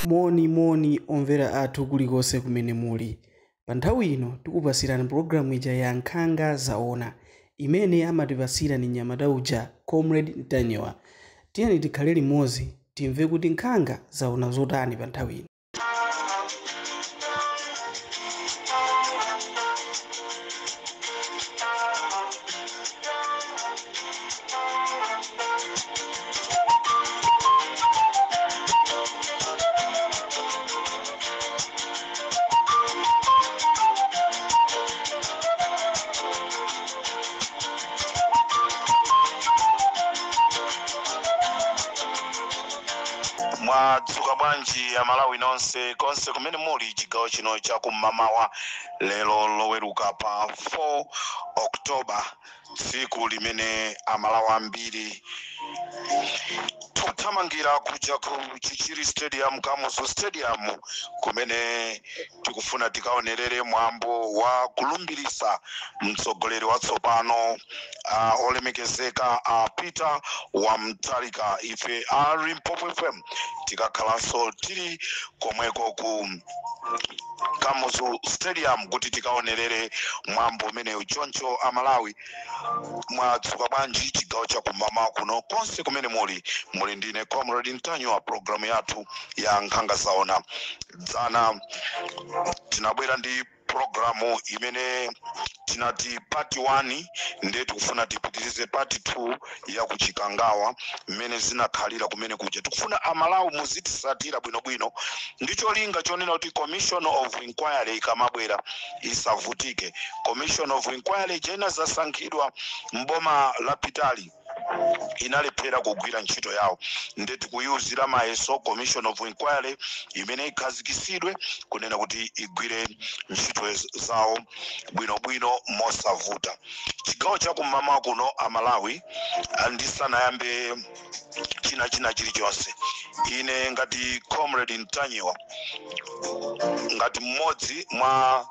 Moni omvera athu kulikonse kumene muli. Pa nthawi ino tikupasirani pologalamu ija ya Nkhanga Zaona imene amatipasira ni mnyamata uja Comrade Ntanyowa. Tiyeni tikhale limodzi timve kuti nkhanga zaona zotani pa nthawi ino. Mwadzuka bwanji ya Malawi nonse konse kumene muli chigawo chino cha kumamawa lero loweruka pa 4 Oktoba tsiku limene amalawi ambiri tuthamangira kuja ku Chichiri Stadium Kamuzu Stadium kumene tikufuna tikaonerere mwambo wa kulumbirisa mtsogoleri watsopano olemekezeka Peter Wamutharika. Ife Limpopo FM tikakhalanso tili komweko ku Kamuzu Stadium kuti tikaonerere mwambo umenewu. Choncho amalawi mwadzuka bwanji chigawo cha kumamawa kuno konse kumene muli ndine Comrade Ntanyowa. Programu yathu ya Nkhanga Zaona dzana tinabwera ndi programu imene tinati part 1 ndiye tikufuna tipitirize part 2 ya kuchikangawa mmene zinakhalira kumene kuja. Tikufuna amalawi muzitisatira bwinobwino ndicho linga chonena kuti Commission of Inquiry ikamabwera isavutike. Commission of Inquiry jena zasankhidwa mboma lapitali inalephera kugwira ntchito yawo, ndiye tikuyuzira mayeso Commission of Inquiry imene ikhazikisidwe kunena kuti igwire ntchito zawo bwinobwino mosavuta. Chigawo cha kumamawa kuno amalawi ndisanayambe china chilichonse, ine ngati Comrade Ntanyowa, ngati mmodzi mwa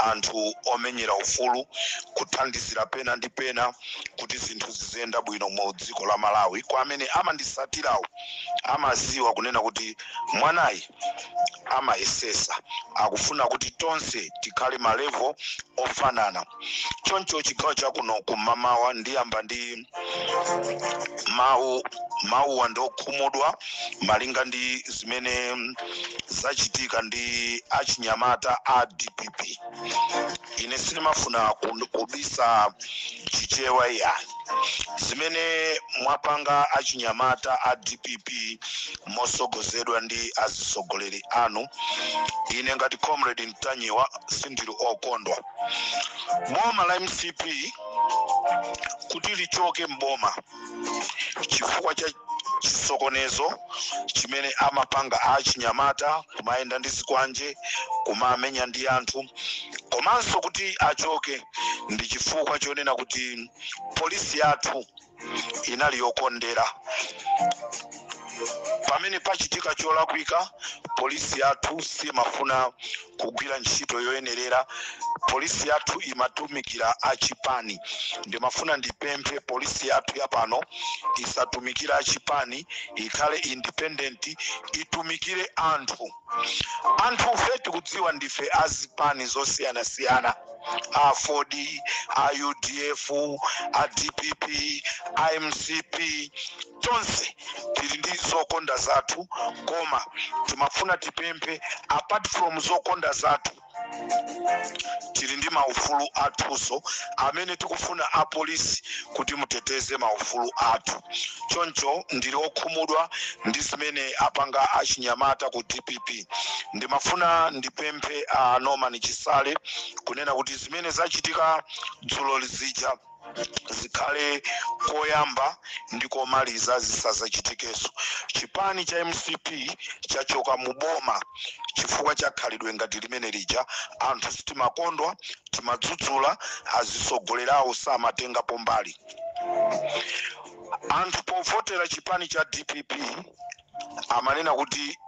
anthu omenyera ufulu kuthandizira pena ndi pena kuti zinthu zizenda bwino mu dziko la Malawi, kwa amene amandisatirawo amaziwa kunena kuti mwanayi amayesesa akufuna kuti tonse tikhale malevo ofanana. Choncho chigawo cha kuno kumamawa ndiyamba ndi mawu wandokhumudwa malinga ndi zimene zachitika ndi achinyamata a DPP. Ine sinimafuna kubisa chichewa yani zimene mwapanga achinyamata a DPP mosogozedwa ndi azisogoleri anu. Ine ngati Comrade Ntanyowa sindili okondwa. Boma la MCP kuti lichoke mboma chifukwa cha chisokonezo chimene amapanga achinyamata kumayenda ndi zikwanje kumamenya ndi anthu, komanso kuti achoke ndi chifukwa chonena kuti polisi yathu inali yokondera. Pamene pachitika cholakwika polisi yathu simafuna kugwira ntchito yoyenerera. Polisi yathu imatumikira achipani. Ndimafuna ndipemphe polisi yathu yapano isatumikira achipani, ikhale independent, itumikire anthu. Anthu fe tikudziwa ndife azipani zosiyana-siyana, A4D, AUDF, ADPP, AMCP, tonse tili ndi zokonda zathu, koma timafuna tipemphe apart from zokonda zathu tili ndi maufulu athuso amene tikufuna apolisi kuti muteteze maufulu athu. Choncho ndili okhumudwa ndi zimene apanga achinyamata ku DPP. Ndimafuna ndipemphe Norman Chisale kunena kuti zimene zachitika dzulo lizija zikhale koyamba ndi komaliza, zisazachitikeso. Chipani cha MCP chachoka muboma chifukwa cha khalidwe ngati limene lija. Anthu sitimakondwa, timadzudzula, azisogolerawo samatengapo mbali. Anthu povotera chipani cha DPP amanena kuti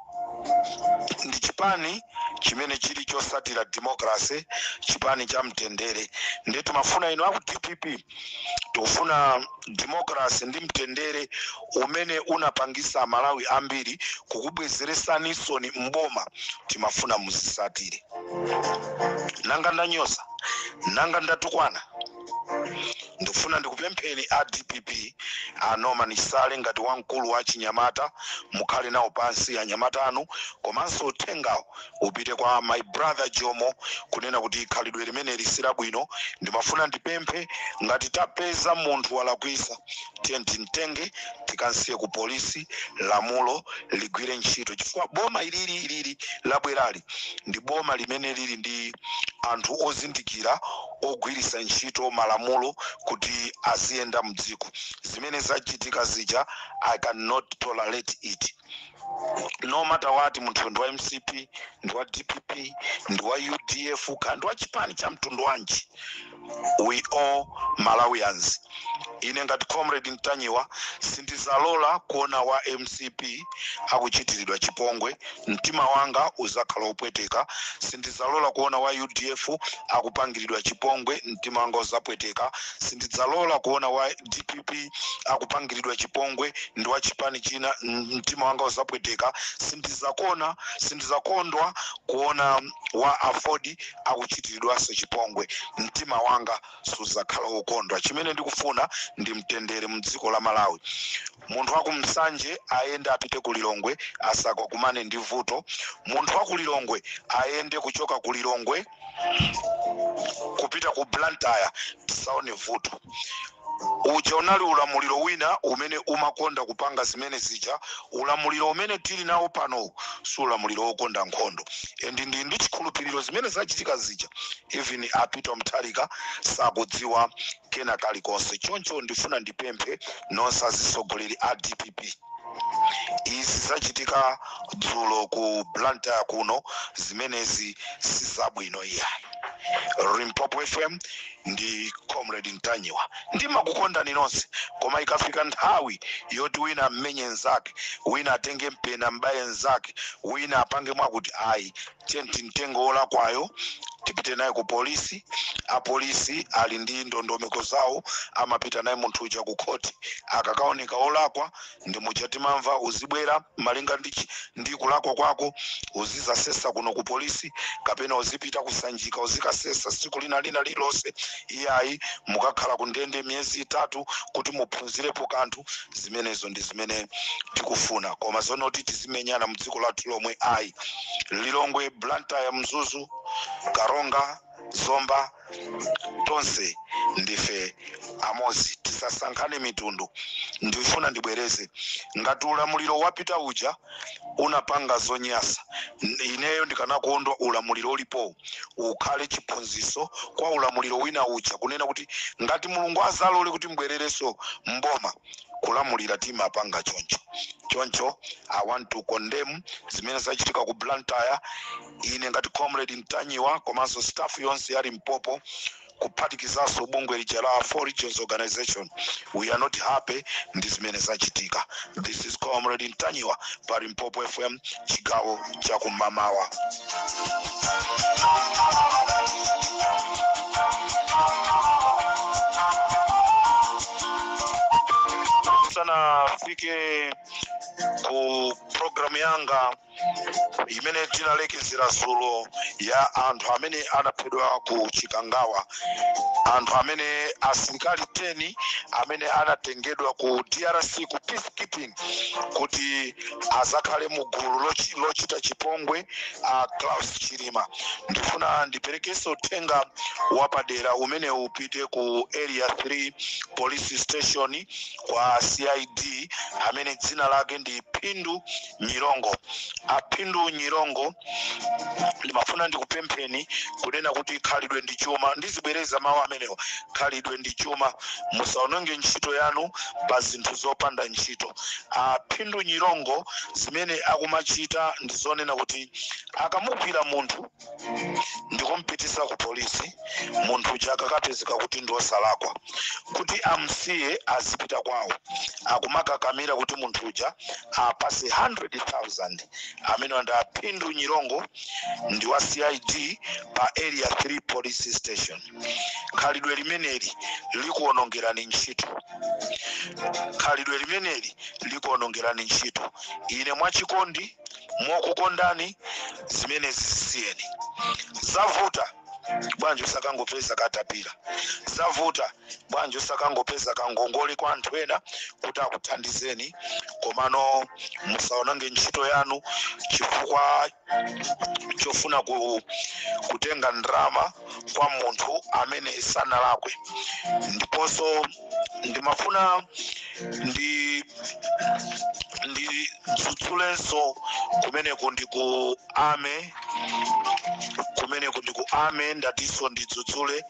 ndi chipani chimene chili chosatira democracy, chipani cha mtendere. Ndiye timafuna ino aku DPP tufuna democracy ndi mtendere umene unapangisa Malawi ambiri kukubwezeresaniso ni mboma, timafuna muzisatire. Nanga ndanyosa, nanga ndatukwana, ndifuna ndikupempheni a DPP anoma nisale ngati wamkulu wa Chinyamata, mukhale nawo pansi anyamata anu, komanso uthengawo upite kwa my brother Jomo kunena kuti khalidwe limene lisira bwino. Ndimafuna ndipemphe ngati tapeza munthu walakwisa tiye timtenge tikansiye ku polisi, lamulo ligwire ntchito, chifukwa boma ilili labwerali ndi boma limene lili ndi anthu ozindikira ogwirisa ntchito malamulo kuti aziyenda mdziko. Zimene zachitika zija, I cannot tolerate it. No matter what, munthu ndi wa MCP, ndi wa DPP, ndi wa UDF, kandi wa chipani cha mtundu wanji, we all Malawians. Ine ngati comrade Ntanyiwa sindizalola kuona wa MCP akuchitiridwa chipongwe, mtima wanga uzakhala upweteka. Sindizalola kuona wa UDF akupangiridwa chipongwe, mtima wanga uzapweteka. Sindizalola kuona wa DPP akupangiridwa chipongwe ndi wa chipani china, mtima wanga uzapweteka. Sindizakondwa kuona wa Afodi akuchitiridwa chipongwe, mtima wanga suzakhala ukondwa. Chimene ndikufuna ndi mtendere mdziko la Malawi. Munthu wa kumsanje aende apite ku Lilongwe asakwa kumane ndi vuto. Munthu wa ku Lilongwe aende kuchoka ku Lilongwe kupita ku Blantyre tisaone vuto. Uja unali ulamuliro wina umene umakonda kupanga zimene zija. Ulamuliro umene tili nawo pano si ulamuliro wokonda nkhondo. Ndi chikhulupiriro zimene zachitika zija even apita Mutharika sakudziwa kena kalikonse. Choncho ndifuna ndipemphe nonse azisogoleri a DPP, izi zachitika dzulo ku Blantyre kuno, zimenezi sizabwino iyayi. Limpopo FM ndi comrade Ntanyiwa, ndimakukonda nonse, koma ikafika nthawi yoti wina mmenye nzake, wina atenge mpena mbaye nzake, wina apange mwakuti ayi tenti mtengo ola kwayo tipite naye ku polisi. Apolisi ali ndi ndondomeko zawo, amapita naye munthu uja ku khoti, akakaoneka olakwa ndi muchatimamva uzibwera malinga ndi kulakwa kwako, uzizasesa kuno ku polisi, kapena uzipita kusanjika uzikasesa siku lina lilonse. Iyayi mukakhala ku ndende miyezi 3 kuti muphunzirepo kanthu. Zimenezo ndi zimene tikufuna, koma zonoti tizimenyana mdziko lathu lomwe ayi. Lilongwe, Blantyre, Mzuzu, Karonga, Zomba, tonse ndife amozi, tisasankhane mitundu. Ndifuna ndibwereze ngati ulamuliro wapita uja unapanga zonyasa, ineyo ndikanakondwa ulamuliro ulipo ukhale chiphunziso kwa ulamuliro wina uja, kunena kuti ngati Mulungu azalole kuti mbwerereso mboma kulamulira tima apanga choncho. I want to condemn zimene zachitika ku Blantyre. Ine ngati comrade Ntanyiwa komanso staff yonse ya Limpopo kuphatikizaso bungwe lija la 4 Regions Organization, we are not happy ndi zimene zachitika. This is comrade Ntanyiwa pa Limpopo FM, chigawo cha kumamawa. Sana fike ku program yanga imene tinalekezera zulo ya anthu amene anaphedwa ku Chikangawa, anthu amene asilikali 10 amene anatengedwa ku DRC ku peacekeeping kuti azakhale mu gulu lochita chipongwe Klaus Chilima. Ndifuna ndiperekeso uthenga wapadera umene upite ku area 3 police station kwa CID amene dzina lake ndi Phindu Nyirongo. Phindu Nyirongo, limafuna ndikupempheni kunena kuti khalidwe ndi chuma. Ndizibwereza mawu amenewa, khalidwe ndi chuma, musaononge ntchito yanu pa zinthu zopanda ntchito. Phindu Nyirongo zimene akumachita ndizonena kuti akamugwira munthu ndi ndikumpitisa ku polisi munthu jaka kapezeka kuti ndiosalakwa kuti amsiye azipita kwawo akumakakamira kuti munthu uja apase 100,000 amene ndaphindu Nyirongo ndi wa CID pa area 3 police station. Khalidwe limeneli likuonongerani ntchito, khalidwe limeneli likuonongerani ntchito. Ine mwachikondi mokukondani zimene zisiyeni. Zavuta bwanji usakangopeza katapira, zavuta bwanji usakangopeza kangongole kwa anthu ena kuti akuthandizeni, komano musaonange ntchito yanu chifukwa chofuna kutenga ndrama kwa munthu amene sanalakwe. Ndiponso ndimafuna ndi dzudzulenso kumeneko ndiku ame ndatiso ndidzudzule.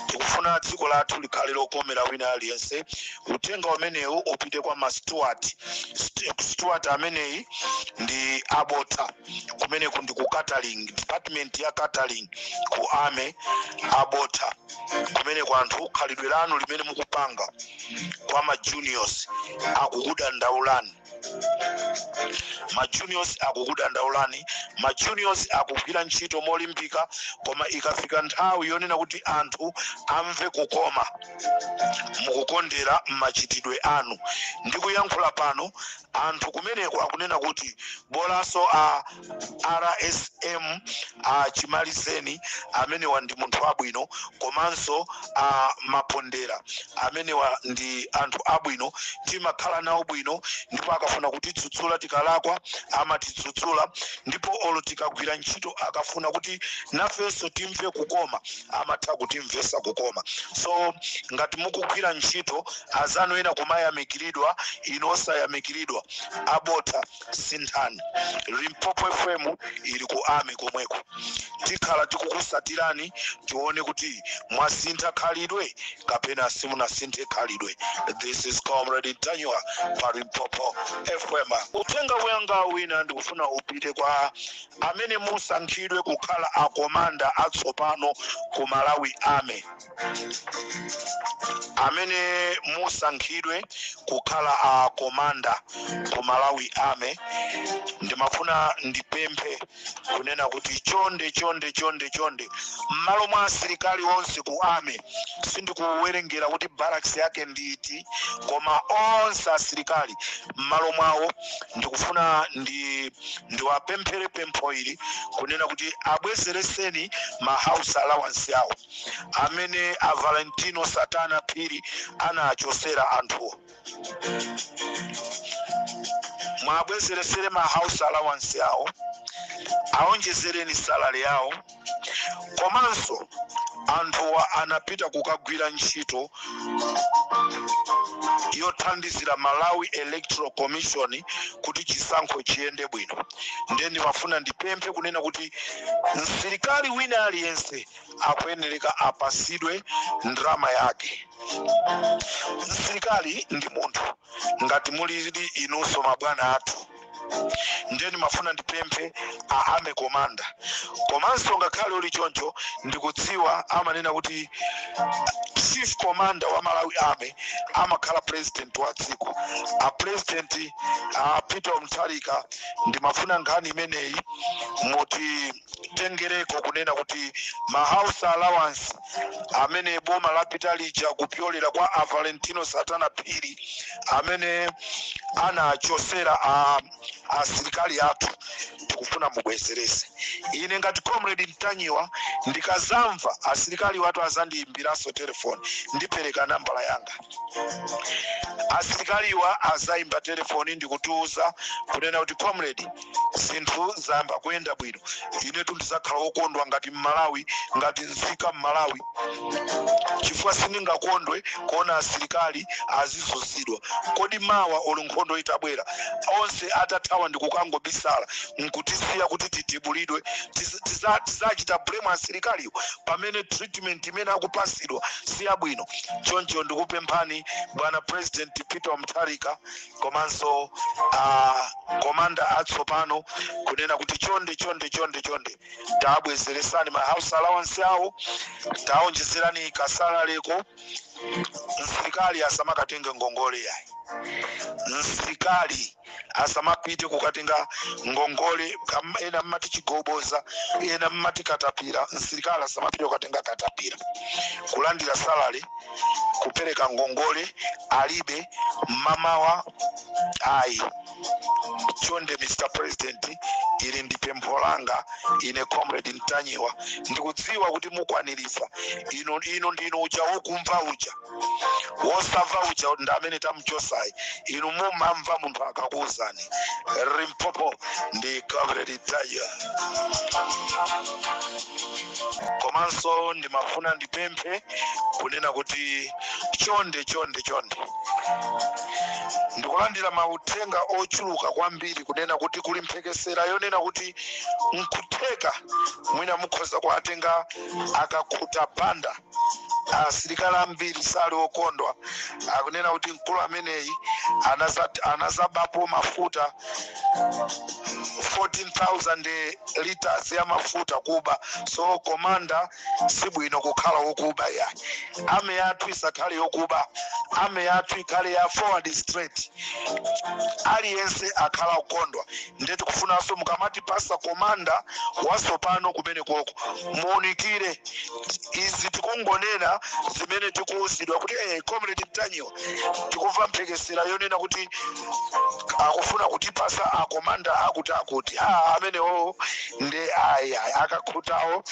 Tikufuna dziko lathu likhale lokomera wina aliyense. Uthenga umenewu upite kwa ma steward ameneyi ndi abota kumeneko ndi ku catering department ya catering ku ame abota kumeneko anthu khalidwe lanu limene mukupanga kwa ma juniors akukudandaulani. Majuniors akukudandaulani, majuniors akugwira ntchito molimbika, koma ikafika nthawi yonena kuti anthu amve kukoma mukukondera machitidwe anu. Ndikuyankhula pano anthu kumeneko akunena kuti bolaso a RSM Chimalizeni amene ndi munthu wabwino, komanso Mapondera amene ndi anthu abwino, timakhala nawo bwino, ndipo akafuna kuti tsutsula tikalakwa amatidzudzula, ndipo olo tikagwira ntchito akafuna kuti nafenso timve kukoma amatha kutimvesa kukoma. So ngati mukugwira ntchito azanu ena kumayamikiridwa ino osayamikiridwa, abota sinthani. Limpopo FM ili ku ame komweko, tikhala tikukusatirani tione kuti mwasintha khalidwe kapena simunasinthe khalidwe. This is Comrade Ntanywa pa Limpopo FM. Uthenga wanga wina ndikufuna upite kwa amene musankhidwe kukhala akomanda atsopano ku Malawi ame. Amene musankhidwe kukhala akomanda ku Malawi ame, ndimafuna ndipemphe kunena kuti chonde mmalo mwa asilikali onse ku ame, sindikuwerengera kuti barracks yake nditi, koma onse asilikali mmalo mwawo ndikufuna ndiwapemphere pempho ili kunena kuti abwezereseni ma house allowance yawo amene a Valentino Satana Phiri anachosera anthuwo. Mwabwezeresere ma house allowance yawo, aonjezereni salary yawo, komanso anthuwa anapita kukagwira ntchito yothandizira Malawi Electoral Commission kuti chisankho chiyende bwino. Ndeni mafuna ndipemphe kunena kuti msilikali wina aliyense akuyenereka apasidwe ndrama yake. Msilikali ndi munthu ngati mulidi inunso mabwana athu. Ndeni mafuna ndipemphe ame komanda, komanso ngakhale uli choncho ndikudziwa amanena kuti chief commander wa Malawi ame amakhala president wa dziko. A president Peter Mutharika ndimafuna nkhani imeneyi muti tengereko kunena kuti ma house allowance amene boma lapita lija kupyolera kwa a Valentino Satana Phiri amene anachosera asilikali athu, tikufuna mubwezerese. Ine ngati Comrade Ntanywa ndikazamva asilikali watu azandiyimbiraso telefoni, ndipereka nambala yanga. Asilikaliwa azayimba telefoni ndikutuuza kunena kuti Comrade zinthu zayamba kuyenda bwino, ine tundizakhala wokondwa ngati Malawi, ngati nzika Malawi, chifukwa sindingakondwe kuona asilikali azizuzidwa. Kodi mawa olunkhondo itabwera onse atathawa ndikukangobisala nkutisiya kuti titibulidwe, tizachita blame asilikaliwo pamene treatment imene akupasidwa si yabwino. Choncho ndikupemphani bwana President Sergeant Peter Mtarika komanso komanda atsopano kunena kuti chonde tabwezeresani ma house allowance yawo, taonjezerani kasala leko, msilikali asamakatenge ngongole yayi, msilikali asamapite kukatenga ngongole ena mmati chigoboza ena mmati katapira, msilikali asamapite kukatenga katapira kulandira salary kupereka ngongole alibe mamawa ayi. Chonde Mr. President, ili ndi pempho langa ine Comrade Ntanyiwa, ndikudziwa kuti mukwanirisa ino ndino uja wokumva uja wosava uja ndamene tamuchosayi, inu mumamva munthu akakuwuzani Limpopo ndi Comrade Ntanyiwa. Komanso ndimafuna ndipemphe kunena kuti chonde ndikulandira mauthenga ochuluka kwambiri kunena kuti kuli mphekesera yonena kuti nkutheka mwina mukhoza kuatenga akakhuta banda asilikali ambiri sali okondwa, akunena kuti mkulu ameneyi anazabapo mafuta 14,000 liters ya mafuta kuba, so komanda sibwino kukhala wokuba ya ame yathu isakhale yokuba, ame yathu ikhale ya forward straight, aliyense akhala okondwa. Ndetu kufunaso mukamati pasa komanda wasopano kumene koko muonikire izi tikungonena zimene tikuwuzidwa kuti Comrade Ntanyiwa tikumva mphekesera yonena kuti akufuna kutipasa akomanda akuti amenewo nde akakhutawo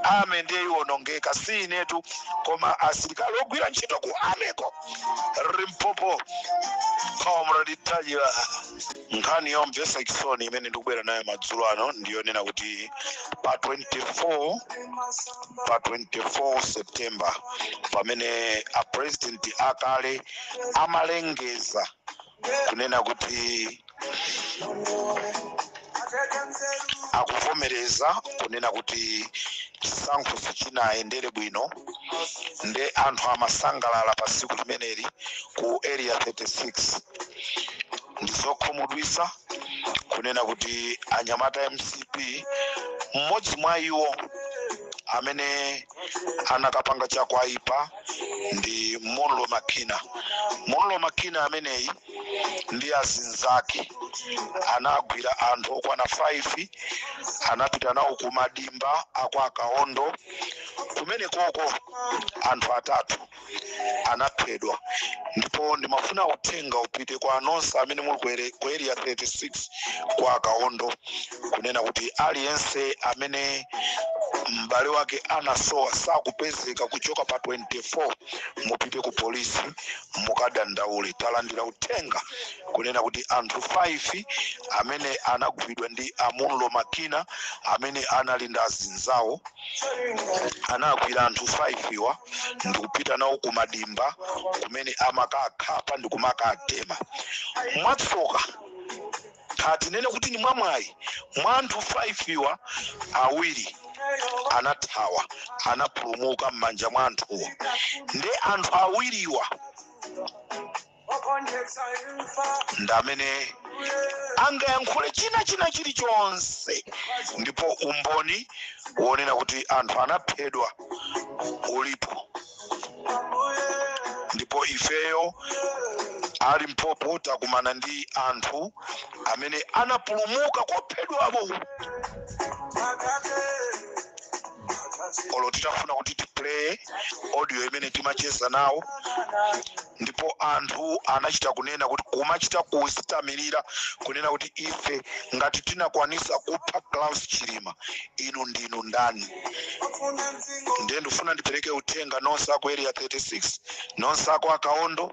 ame ndiye iwonongeka si inetu koma asilikali ogwira ntchito ku ameko Limpopo Comrade Ntanyiwa. Nkhani yomvesa chisoni imene ndikubwera nayo madzulo ano ndiyonena kuti pa 24 September pamene a president akale amalengeza kunena kuti akuvomereza kunena kuti chisankho sichinaendere bwino, nde anthu amasangalala pa tsiku limeneli ku area 36. Ndizokhumudwisa kunena kuti anyamata MCP mmodzi mwa iwo amene anakapanga chakwaipa ndi Monlo Makina ameneyi ndi azinzake anagwira anthu okwana 5 anapita nawo ku madimba akwa Kaondo kumene koko anthu 3 anaphedwa. Ndipo ndimafuna uthenga upite kwa anonsa amene muli ku area 36 kwa Kaondo kunena kuti aliyense amene mbale wake anasowa sakupezeka kuchoka pa 24 mupite ku polisi mukadandaule. Talandira uthenga kunena kuti anthu 5 amene anagwidwa ndi Monlo Makina amene analinda azinzawo anagwira anthu 5 iwa ndikupita nawo ku madimba kumene amakakhapa ndi kumakatema mwatsoka. Kati nene kuti ni mwamwayi mwa anthu 5 iwa awiri anathawa anapulumuka m'manja mwa anthuwo, nde anthu awiriwa ndamene angayankhule china chilichonse, ndipo umboni wonena kuti anthu anaphedwa ulipo. Ndipo ifeyo ali Limpopo takumana ndi anthu amene anapulumuka kophedwabo. Olo titafuna kuti tiplay audio imene timacheza nawo, ndipo anthu anachita kunena kuti kumachita kustamirira kunena kuti ife ngati tinakwanisa kupha Klaus Chilima inu ndinu ndani. Ndiye ndifuna ndipereke uthenga nonse ku area 36 nonse kwa Kaondo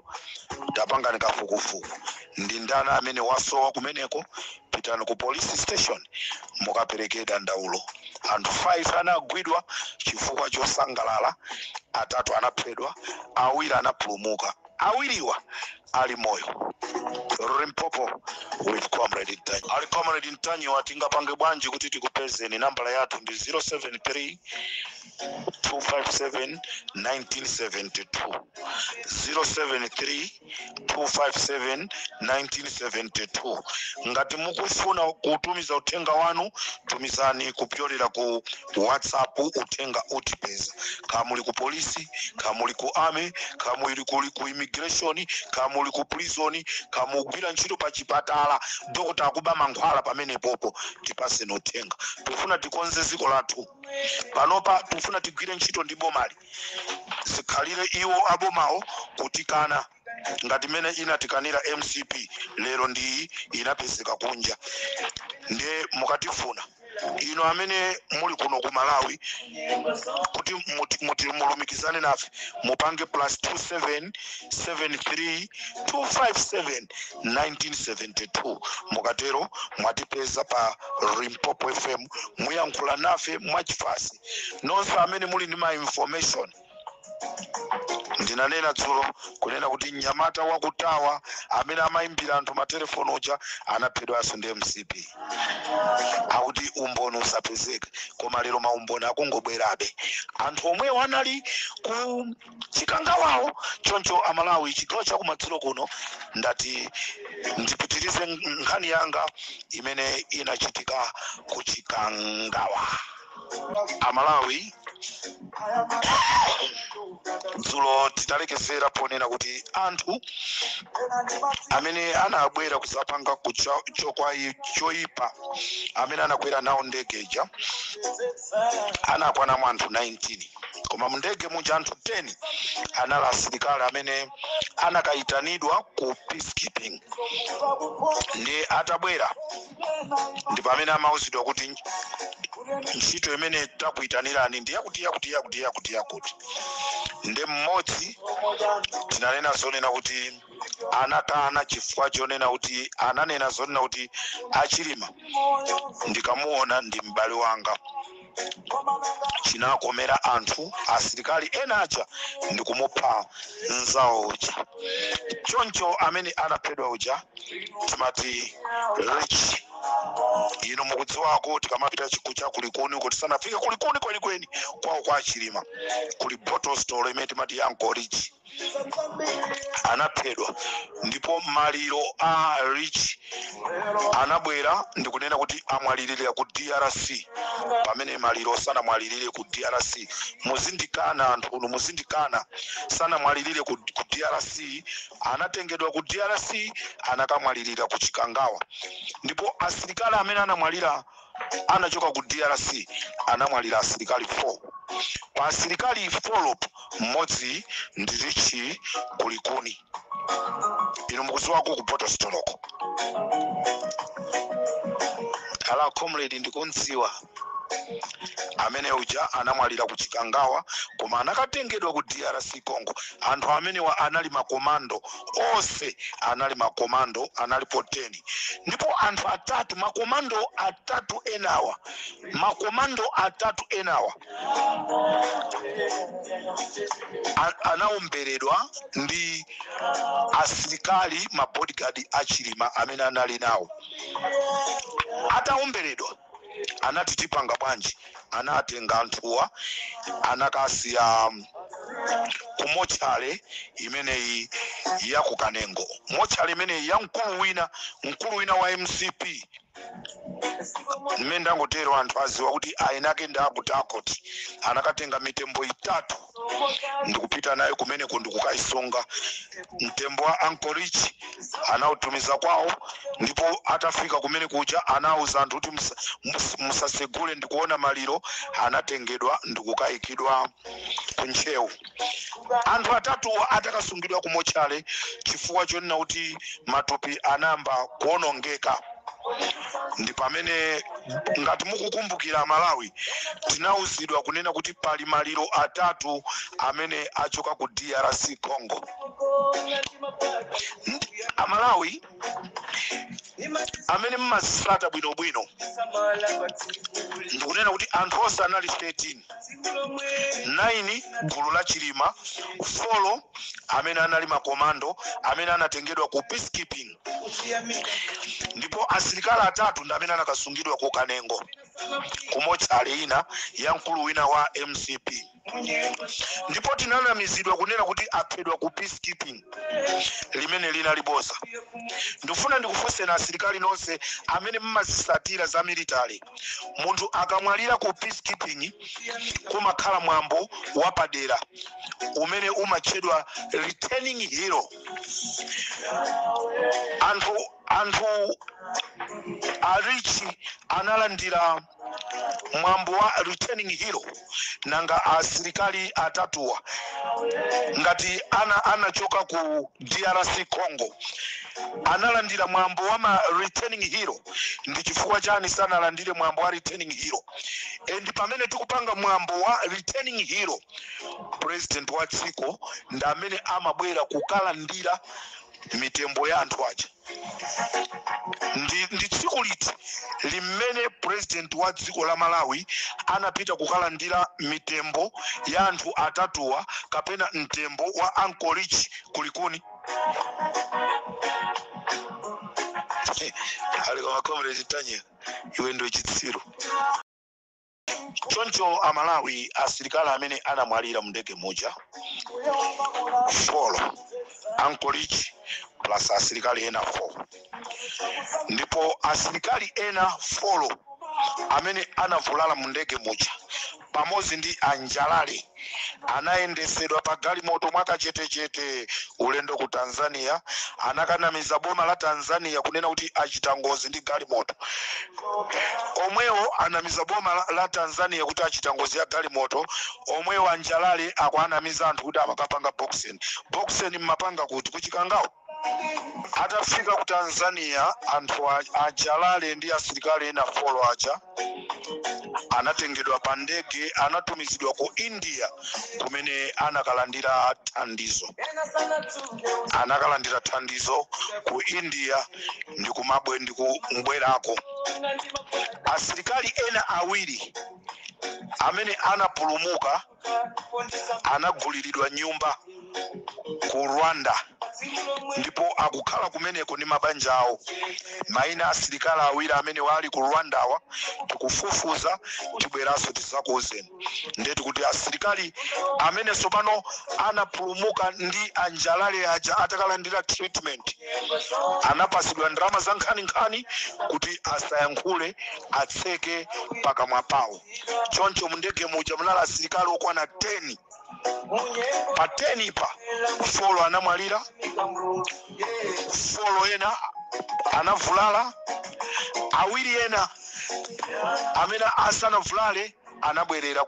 tapangani kafukufuku ndi ndani amene wasowa kumeneko, pitani ku police station mukapereke dandaulo. Anthu 5 anagwidwa chifukwa chosangalala, 3 anaphedwa, awiri anapulumuka. Awiriwa ali moyo. Limpopo with Comrade Ntanyi. Ali Comrade Ntanyi watinga pange bwanji kuti tikupeze ni nambala yathu ndi 073 257 1972 073 257 1972. Ngati mukufuna kutumiza uthenga wanu, tumizani kupyolera ku WhatsApp uthenga utipeza. Kamuli ku polisi, kamuli ku army, kamuli ku immigration, kamuli ku prison, kamugwira ntchito pa chipatala, dokota akuba mankhwala pamene popo tipase uthenga. Tufuna tikonze ziko lathu. Panopa tufuna tigwire ntchito ndi bomali. Sikhalire iwo abomawo kutikana ngati mene inatikanira MCP lero ndi inapezeka kunja. Ndiye mukatifuna ino amene muli kuno ku Malawi kuti mulumikizane nafe mupange +27 73 257 1972. Mukatero mwatipeza pa Limpopo FM, muyankhula nafe mwachifasi. Nonse amene muli ndi ma information, ndinanena dzulo kunena kuti Nyamata wakutawa amene amaimbira anthu matelefoni uja anaphedwanso ndi MCP. Akuti umboni usapezeke, koma lero maumboni akungobwerabe. Anthu omwewo anali ku chikangawawo. Choncho Amalawi, chigawo chakumadzulo kuno, ndati ndipitirize nkhani yanga imene inachitika ku chikangawa. Amalawi, dzulo tinalekezera ponena kuti anthu amene anabwera kuzapanga choipa amene anakwera nawo ndege ija anakwana anthu 19, koma mndege muja anthu 10 anali asilikali amene anakayitanidwa ku peacekeeping. Ndi atabwera ndipo amene amauzidwa kuti ntchito imene takuyitanirani ndi yakuti. Nde mmodzi tinanena zonena kuti anakana chifukwa chonena kuti ananena zonena kuti Achilima ndikamuona ndi m'bale wanga. Chinakomera anthu asilikali ena aja ndikumupha nzawo uja. Choncho amene anaphedwa uja timati Rich. Ino mukudziwako tikamapita chikucha kulikuni kuti sanafike kulikuni kwenikweni kwawo kwa Achilima kuli bottle store imene timati Uncle Rich. Anaphedwa ndipo maliro a Rich anabwera ndikunena kuti amwalirire ku DRC. Pamene maliro sana mwalirire ku DRC, muzindikana anthu uno, muzindikana sana mwalirire ku DRC. Anatengedwa ku DRC anakamwalirira ku chikangawa. Ndipo asilikali amene anamwalira anachoka ku DRC anamwalira asilikali 4. Pa asilikali 4 mmodzi ndi Rich kulikuni. Ino mukuziwako ku bottle store. Ala Comrade ndikunziwa amene uja anamwalira ku chikangawa, koma anakatengedwa ku DRC Congo. Anthu amene anali makomando onse, anali makomando, analipo 10. Ndipo anthu atatu, makomando atatu enawa anaomberedwa ndi asilikali mabodyguard Achilima amene anali nawo. Ataomberedwa anati tipanga bwanji, anatenga anthuwa anakasiya ku mochale imeneyi ya ku Kanengo. Mochale imeneyi ya mkulu wina wa MCP. Nimene ndangotero anthu aziwa kuti ainake ndakutakoti. Anakatenga mitembo 3 ndikupita nayo kumene ndikukaisonga. Mtembo wa Uncle Rich anautumiza kwawo, ndipo atafika kumene kuja anauza anthu kuti musasegule ndikuona maliro. Anatengedwa ndikukayikidwa ku Nchewu. Anthu atatu atakasungidwa ku mochale chifukwa chonena kuti matupi anamba kuonongeka. Ndi pamene ngati mukukumbukira Malawi tinauzidwa kunena kuti pali maliro atatu amene achoka ku DRC Congo. Amalawi amene mmazisata bwinobwino ndikunena kuti anthu onse anali 13. 9 gulu la Chilima, 4 amene anali makomando amene anatengedwa ku peacekeeping, ndipo asilikali atatu ndi amene anakasungidwa ku Kanengo kumochale ina ya mkulu wina wa MCP, ndipo tinanamizidwa kunena kuti aphedwa ku peacekeeping limene lina libosa. Ndifuna ndikufunse na asilikali nonse amene mmazisatira za military, munthu akamwalira ku peacekeeping kumakhala mwambo wapadera umene umatchedwa returning hero. Anthu arichi analandira mwambo wa returning hero, nanga asilikali atatuwa ngati anachoka ku DRC Congo analandira mwambo wa returning hero. Ndi chifukwa chani sanalandire mwambo wa returning hero? Ndi pamene tikupanga mwambo wa returning hero, president wa dziko ndi amene amabwera kukalandira mitembo ya anthu aja. Ndi tsiku liti limene president wa dziko la Malawi anapita kukalandira mitembo ya anthu atatuwa kapena mtembo wa Uncle Rich kulikuni? Aliko makomre chitanye iwe ndo chitsiro. Choncho Amalawi asilikali amene anamwalira mndege moja follow Uncle Rich plus asilikali ena 4, ndipo asilikali ena follow amene anavulala mndege moja pamozi ndi Anjalale anayendesedwa pa galimoto mwaka chete ulendo ku Tanzania. Anakanamiza boma la Tanzania kunena kuti achita ngozi ndi galimoto. Omwewo anamiza boma la Tanzania kuti achita ngozi ya galimoto. Omwewo Anjalale akwanamiza anthu kuti amakapanga boxing mmapanga kuti kuchikangawo. Atafika ku Tanzania anthu Anjalale ndi asilikali ena follow aja anatengedwa pa ndege anatumizidwa ku India kumene anakalandira thandizo ku India ndi kumabwe ndi kumbwerako. Asilikali ena awiri amene anapulumuka anaguliridwa nyumba ku Rwanda, ndipo akukhala kumeneko ndi mabanja awo. Maina asilikali awiri amene wali ku Rwanda awa tikufufuza tibweraso tisakuuzeni. Ndeti kuti asilikali amene sopano anapulumuka ndi Anjalale aja atakalandira treatment anapasidwa ndalama za nkhani kuti asayankhule atseke pakamwa pawo. Choncho mndege muja munali asilikali okwana 10. Pa 10 pa follow anamwalira, follow ena anavulala, awiri ena amene asanavulale anabwerera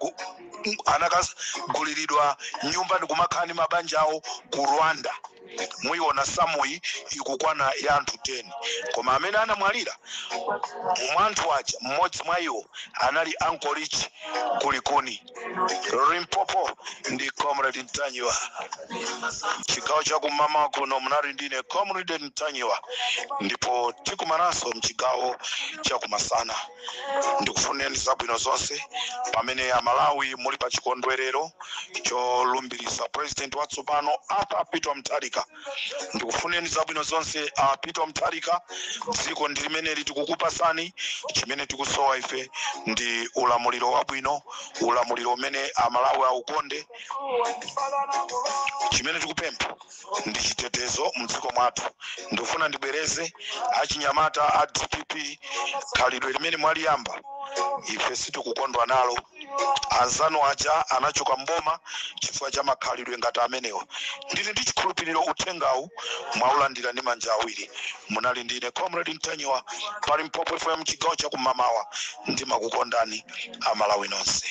anakaguliridwa nyumba ndi kumakhani mabanja awo ku Rwanda. Muiona Samui ikukwana ya anthu 10, koma amene anamwalira mwanthu aja mmodzi mwa iwo anali Uncle Rich kulikuni. Limpopo ndi Comrade Ntanyiwa, chigawo cha kumama kuno munali ndine Comrade Ntanyiwa, ndipo tikumananso mchigawo cha kumasana. Ndikufuneni zabwino zonse pamene Amalawi muli pa chikondwerero cholumbirisa president watsopano apa Peter Mutharika. Ndikufuneni zabwino zonse Peter Mutharika. Dziko ndi limene litikukupasani, chimene tikusowa ife ndi ulamuliro wabwino, ulamuliro umene Amalawi aukonde. Chimene tikupempha ndi chitetezo mdziko mwathu. Ndifuna ndibwereze achinyamata a DPP khalidwe limene mwaliyamba ife sitikukondwa nalo. Anzano aja anachoka mboma chifukwa cha makhalidwe ngati amenewo. Ndili ndi chikhulupiriro uthengawu mwaulandira ndi manja awiri. Munali ndine Comrade Ntanyiwa pa Limpopo FM chigawo cha kumamawa. Ndimakukondani Amalawi nonse.